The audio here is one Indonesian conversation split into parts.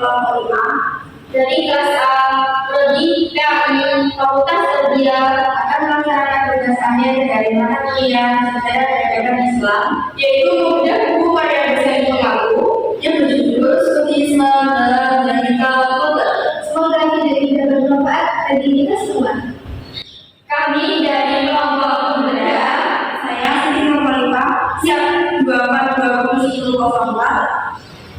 kelompok 5 dari kelas A Prodi PAI Fakultas Tarbiyah akan melaksanakan tugas akhir dari mata kuliah secara peradaban Islam, yaitu membedah buku karya dosen pengaku yang berjudul Stoikisme dalam Dinamika Global. Semoga ini dapat bermanfaat bagi kita semua. Kami dari kelompok pemuda, saya Siti Nurmalifah, siap 2420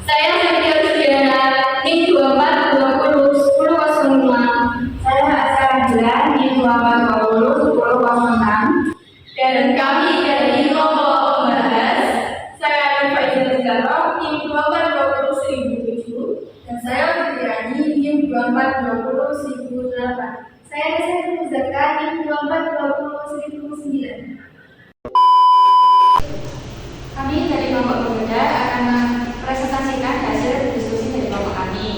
Saya Setia Sudiana, NIM 2420 Saya Askar Angela, NIM 2420 Dan kami dari kelompok pembahas, saya Faizal Zahra, NIM 2420 dan saya Fitriani, NIM 2420 Saya Desa Muzaka, NIM 2420 Kami dari kelompok pemuda akan mempresentasikan hasil diskusi dari kelompok kami.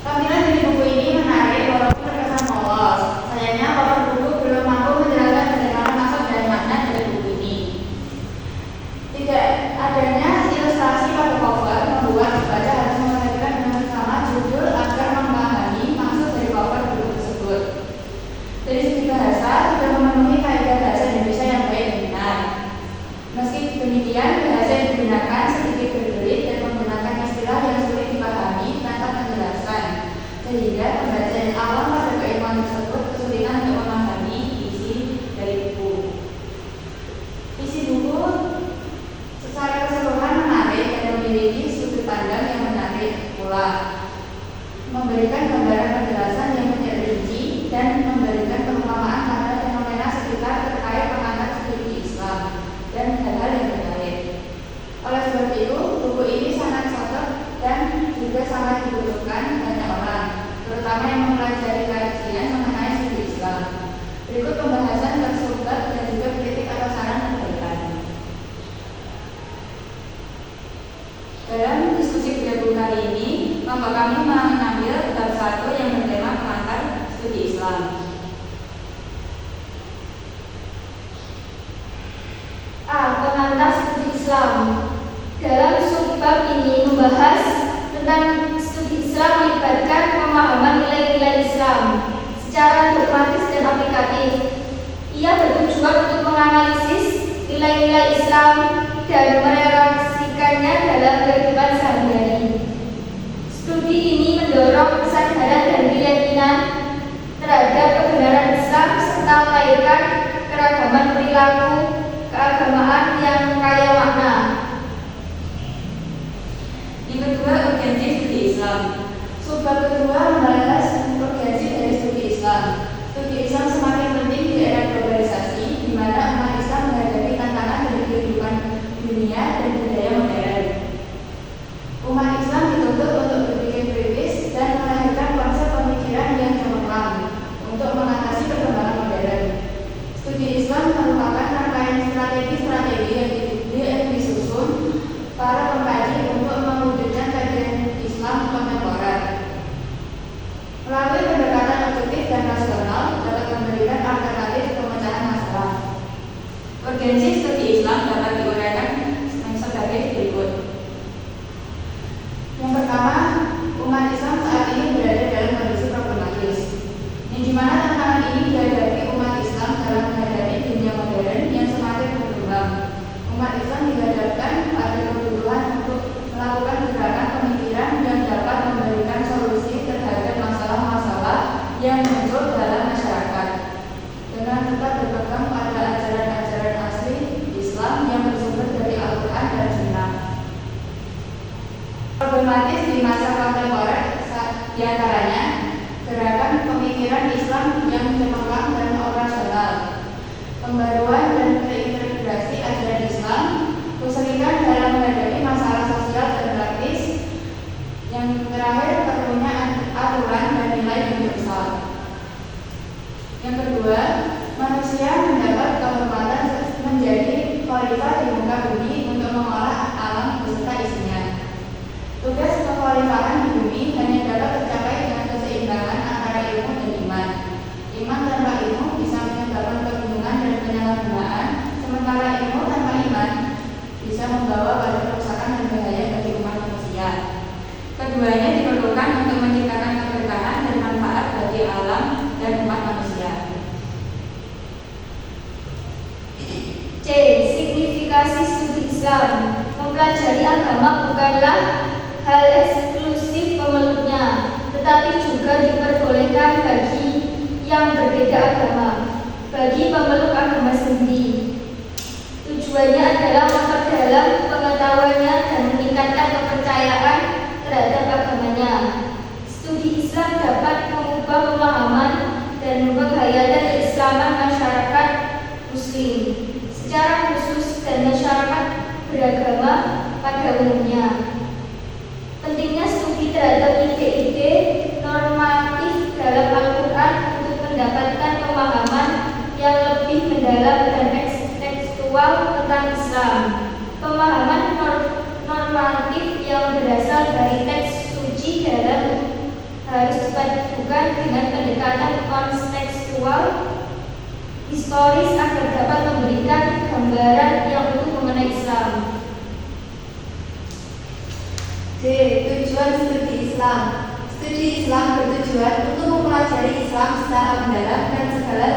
Tampilan dari buku ini menarik walaupun terkesan polos. Sayangnya bapak buku belum mampu menjelaskan bagaimana maksud dan makna dari buku ini. Tidak adanya ilustrasi pada cover membuat pembaca harus memperhatikan dengan sama judul agar memahami maksud dari cover buku tersebut. Dari segi bahasa sudah memenuhi kaidah bahasa Indonesia yang baik dan benar. Meski demikian, bahasa yang digunakan sedikit berbelit dan menggunakan istilah yang sulit dipahami tanpa penjelasan, sehingga pembaca yang awam pada keilmuan tersebut kesulitan untuk memahami isi dari buku. Isi buku secara keseluruhan menarik dan memiliki sudut pandang yang menarik pula, memberikan gambaran penjelasan yang terperinci dan memberikan perumpamaan pada fenomena sekitar terkait pengantar studi Islam dan hal-hal yang terkait. Oleh sebab itu, buku ini sangat cocok dan juga sangat dibutuhkan banyak orang, terutama yang mempelajari kajian mengenai studi Islam. Berikut pembahasan tersumbat dan juga kritik atau saran perbaikan. Dalam diskusi buku kali ini, kelompok kami mengambil bab 1 yang bertema pengantar studi Islam. A. Pengantar studi Islam. Dalam subbab ini membahas tentang studi Islam melibatkan pemahaman nilai-nilai Islam secara dogmatis dan aplikatif. Ia bertujuan untuk menganalisis nilai-nilai Islam dan merelasikannya dalam kehidupan sehari-hari. Studi ini mendorong kesadaran dan keyakinan terhadap kebenaran Islam serta melahirkan keragaman perilaku keagamaan yang kaya makna. Yang kedua, urgensi studi Islam. Subbab kedua membahas urgensi dari studi Islam. Studi Islam semakin penting di era globalisasi, di mana umat Islam menghadapi tantangan dari kehidupan dunia dan budaya modern. Umat Islam dituntut untuk berpikir kritis dan melahirkan konsep pemikiran yang cemerlang untuk mengatasi perkembangan modern. Studi Islam merupakan rangkaian strategi-strategi yang disusun para pengkaji untuk mewujudkan kajian Islam kontemporer. Melalui pendekatan objektif dan rasional dapat memberikan alternatif pemecahan masalah. Urgensi studi Islam dapat diuraikan sebagai berikut. Yang pertama, umat Islam saat ini berada dalam kondisi problematis, yang dimana tantangan ini dihadapi umat Islam dalam menghadapi dunia modern yang semakin berkembang. Umat Islam dihadapkan pada kebutuhan untuk melakukan gerakan pemikiran yang dapat memberikan solusi terhadap masalah-masalah yang muncul dalam masyarakat, dengan tetap berpegang pada ajaran-ajaran asli Islam yang bersumber dari Al-Quran dan Sunnah. Problematis di masa kontemporer diantaranya gerakan pemikiran Islam yang cemerlang dan operasional, pembaruan dan reintegrasi ajaran Islam, kesulitan dalam menghadapi masalah sosial dan praktis, yang terakhir perlunya aturan dan nilai universal. Yang kedua, manusia mendapat kehormatan menjadi khalifah di muka bumi untuk mengolah alam beserta isinya. Tugas kekhalifahan di bumi hanya dapat tercapai dengan keseimbangan antara ilmu dan iman. Iman tanpa ilmu bisa menyebabkan kebingungan dan penyalahgunaan, sementara ilmu tanpa iman bisa membawa pada kerusakan Aplikasi studi Islam. Mempelajari agama bukanlah hal eksklusif pemeluknya, tetapi juga diperbolehkan bagi yang berbeda agama, bagi pemeluk agama sendiri. Tujuannya adalah memperdalam pengetahuannya dan meningkatkan kepercayaan terhadap agamanya. Studi Islam dapat mengubah pemahaman dan penghayatan keislaman masyarakat Muslim secara khusus dan masyarakat beragama pada umumnya. Pentingnya studi terhadap ide-ide normatif dalam Al-Quran untuk mendapatkan pemahaman yang lebih mendalam dan tekstual tentang Islam. Pemahaman normatif yang berasal dari teks suci dalam harus dipadukan dengan pendekatan kontekstual historis agar dapat memberikan gambaran yang utuh mengenai Islam. D. Tujuan studi Islam. Studi Islam bertujuan untuk mempelajari Islam secara mendalam dan segala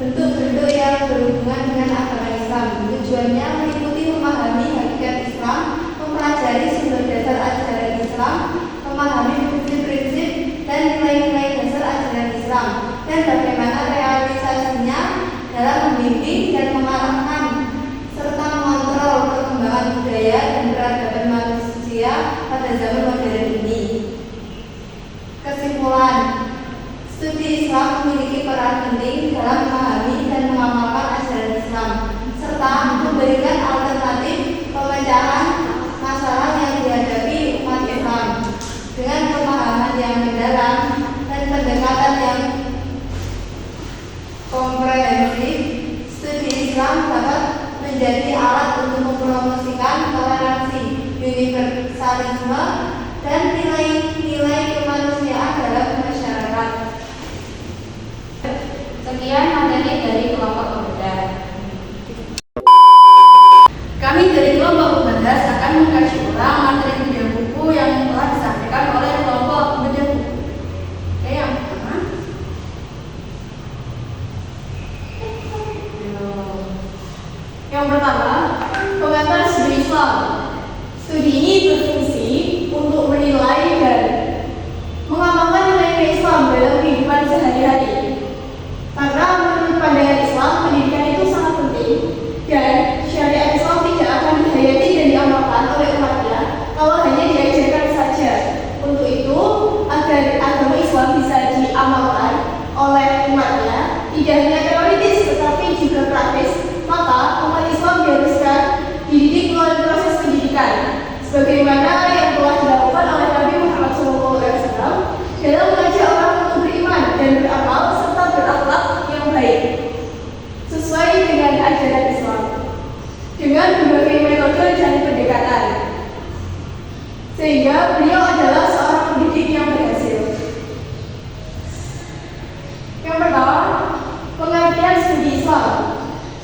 bentuk-bentuk yang berhubungan dengan agama Islam. Tujuannya meliputi memahami hakikat Islam, mempelajari sumber dasar ajaran Islam, memahami prinsip-prinsip dan nilai-nilai dasar ajaran Islam, dan bagaimana realisasinya dalam membimbing dan mengarahkan serta mengontrol perkembangan budaya dan peradaban manusia pada zaman modern ini. Kesimpulan, studi Islam memiliki peran penting dalam memahami dan mengamalkan ajaran Islam serta memberikan alternatif pemecahan masalah yang dihadapi umat Islam. Dengan pemahaman yang mendalam dan pendekatan yang komprehensif, studi Islam dapat menjadi alat untuk mempromosikan toleransi, universalisme, dan nilai-nilai kemanusiaan dalam masyarakat. Sekian materi dari kelompok pemuda. Kami dari kelompok pemuda akan mengkaji ulang materi bidang buku yang telah disampaikan oleh kelompok pemuda buku. Oke, yang pertama. Pengantar studi Islam. Studi ini berfungsi untuk menilai dan mengamalkan nilai-nilai Islam dalam kehidupan sehari-hari. Karena menurut pandangan Islam, pendidikan itu sangat penting dan syariat Islam tidak akan dihayati dan diamalkan oleh umatnya kalau hanya diajarkan saja. Untuk itu, agar agama Islam bisa diamalkan oleh umatnya, tidak hanya teoritis tetapi juga praktis, maka umat Islam diharuskan dididik melalui proses pendidikan, sebagaimana yang telah dilakukan oleh Nabi Muhammad SAW dalam mengajak orang untuk beriman dan beramal serta berakhlak yang baik sesuai dengan ajaran Islam dengan berbagai metode dan pendekatan, sehingga beliau adalah seorang pendidik yang berhasil. Yang pertama, pengertian studi Islam.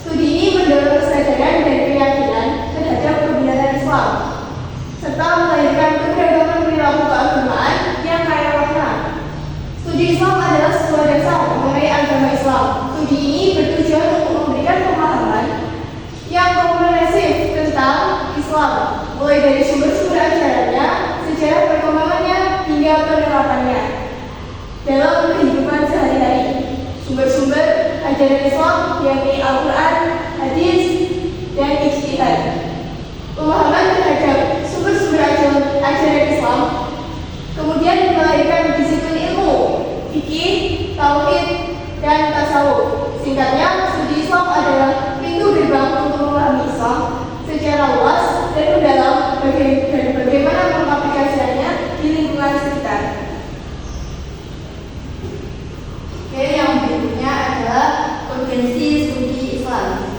Studi ini mendorong kesadaran dan keyakinan terhadap kebenaran Islam serta melahirkan keberagaman perilaku keagamaan yang kaya makna. Studi Islam adalah sebuah dasar mengenai agama Islam. Studi ini bertujuan untuk memberikan pemahaman yang komprehensif tentang Islam, mulai dari sumber-sumber ajarannya, sejarah perkembangannya, hingga penerapannya dalam kehidupan sehari-hari. Sumber-sumber ajaran Islam yakni Al-Quran, hadis, dan ijtihad. Pemahaman terhadap sumber-sumber ajaran Islam kemudian melahirkan disiplin ilmu, fikih, tauhid, dan tasawuf. Singkatnya, studi Islam adalah pintu gerbang untuk memahami Islam secara luas dan mendalam dan bagaimana mengaplikasikannya di lingkungan sekitar. Oke, yang berikutnya adalah urgensi studi Islam.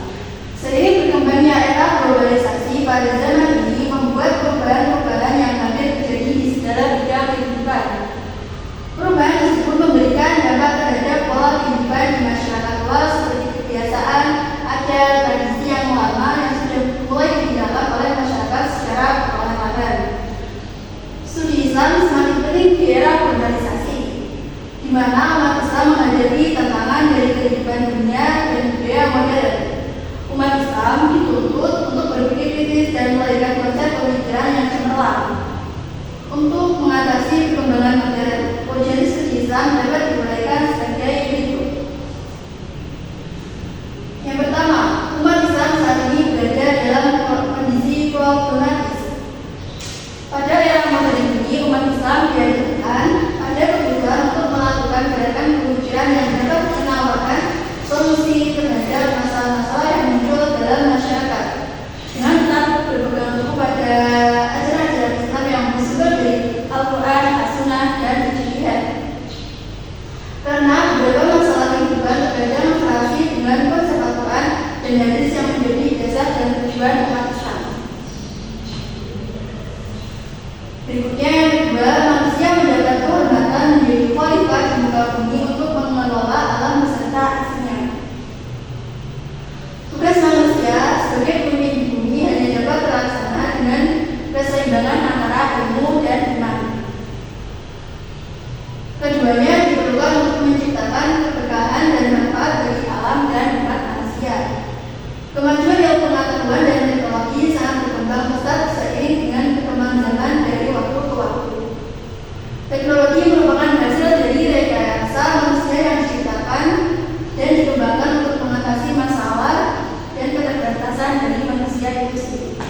manusia itu sendiri.